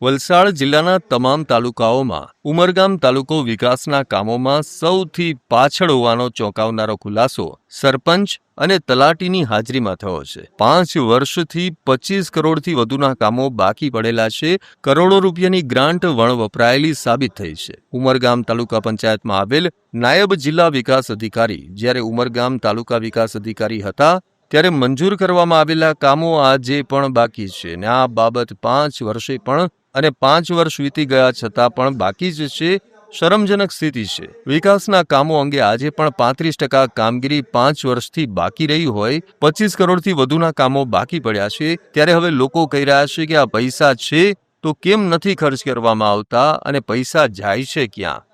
વલસાડ જિલ્લાના તમામ તાલુકાઓમાં ઉમરગામ તાલુકો વિકાસના કામોમાં સૌથી પાછળ હોવાનો ચોંકાવનારો ખુલાસો સરપંચ અને તલાટીની હાજરીમાં થયો છે। 5 વર્ષથી 25 કરોડથી વધુના કામો બાકી પડેલા છે। કરોડો રૂપિયાની ગ્રાન્ટ વપરાયેલી સાબિત થઈ છે। ઉમરગામ તાલુકા પંચાયતમાં આવેલ નાયબ જિલ્લા વિકાસ અધિકારી જ્યારે ઉમરગામ તાલુકા વિકાસ અધિકારી હતા ત્યારે મંજૂર કરવામાં આવેલા કામો આજે પણ બાકી છે ને આ બાબત 5 વર્ષે પણ અને 5 વર્ષ વીતી ગયા છતાં પણ બાકી જ છે। શરમજનક સ્થિતિ છે। વિકાસના કામો અંગે આજે પણ 35% કામગીરી 5 વર્ષથી બાકી રહી હોય 25 કરોડથી વધુના કામો બાકી પડ્યા છે। ત્યારે હવે લોકો કહી રહ્યા છે કે આ પૈસા છે તો કેમ નથી ખર્ચ કરવામાં આવતા અને પૈસા જાય છે ક્યાં?